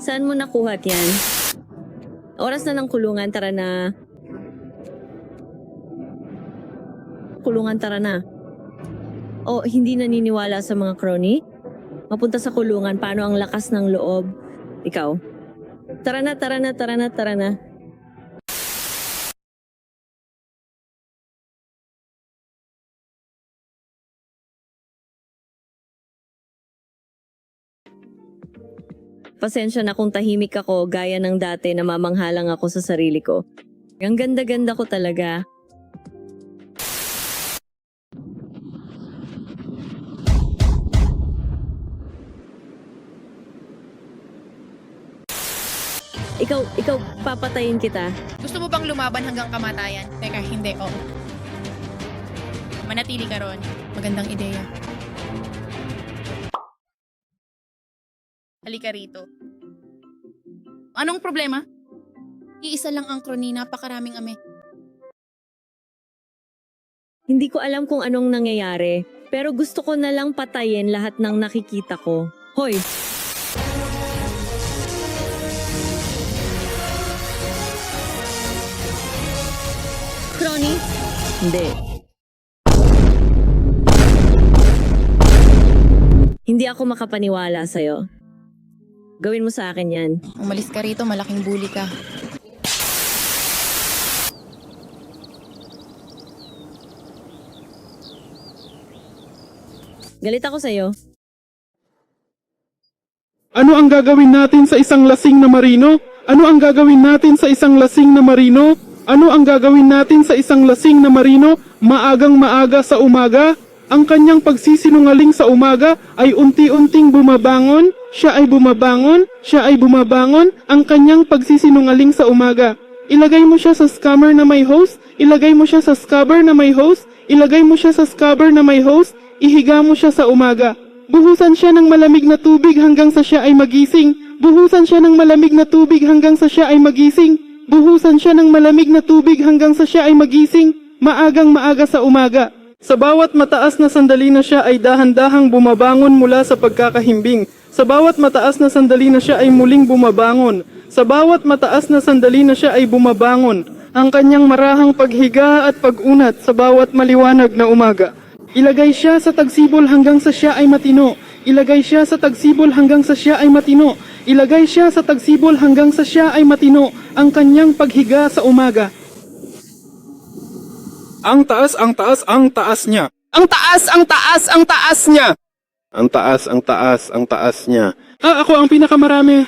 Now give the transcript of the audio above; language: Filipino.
Saan mo nakuha yan? Oras na ng kulungan, tara na. Kulungan, tara na. O, hindi naniniwala sa mga crony? Mapunta sa kulungan, paano ang lakas ng loob? Ikaw. Tara na, tara na, tara na, tara na. Pasensya na kung tahimik ako gaya ng dati na mamanghalang ako sa sarili ko. Ang ganda-ganda ko talaga. Ikaw, papatayin kita. Gusto mo bang lumaban hanggang kamatayan? Teka, hindi, oo. Manatili ka ron. Magandang ideya. Halika rito. Anong problema? Iisa lang ang crony, napakaraming ame. Hindi ko alam kung anong nangyayari, pero gusto ko na lang patayin lahat ng nakikita ko. Hoy! Crony? Hindi. Hindi ako makapaniwala sa'yo. Gawin mo sa akin yan. Umalis ka rito, malaking bully ka. Galit ako sa'yo. Ano ang gagawin natin sa isang lasing na marino? Ano ang gagawin natin sa isang lasing na marino? Ano ang gagawin natin sa isang lasing na marino? Maagang maaga sa umaga? Ang kanyang pagsisinungaling sa umaga ay unti-unting bumabangon. Siya ay bumabangon. Siya ay bumabangon. Ang kanyang pagsisinungaling sa umaga. Ilagay mo siya sa scammer na may host. Ilagay mo siya sa scabber na may host. Ilagay mo siya sa scabber na may host. Ihiga mo siya sa umaga. Buhusan siya ng malamig na tubig hanggang sa siya ay magising. Buhusan siya ng malamig na tubig hanggang sa siya ay magising. Buhusan siya ng malamig na tubig hanggang sa siya ay magising. Maagang maaga sa umaga. Sa bawat mataas na sandali na siya ay dahan-dahang bumabangon mula sa pagkakahimbing. Sa bawat mataas na sandali na siya ay muling bumabangon. Sa bawat mataas na sandali na siya ay bumabangon. Ang kanyang marahang paghiga at pag-unat sa bawat maliwanag na umaga. Ilagay siya sa tagsibol hanggang sa siya ay matino. Ilagay siya sa tagsibol hanggang sa siya ay matino. Ilagay siya sa tagsibol hanggang sa siya ay matino. Ang kanyang paghiga sa umaga. Ang taas, ang taas, ang taas niya. Ang taas, ang taas, ang taas niya. Ang taas, ang taas, ang taas niya. Ako ang pinakamarami.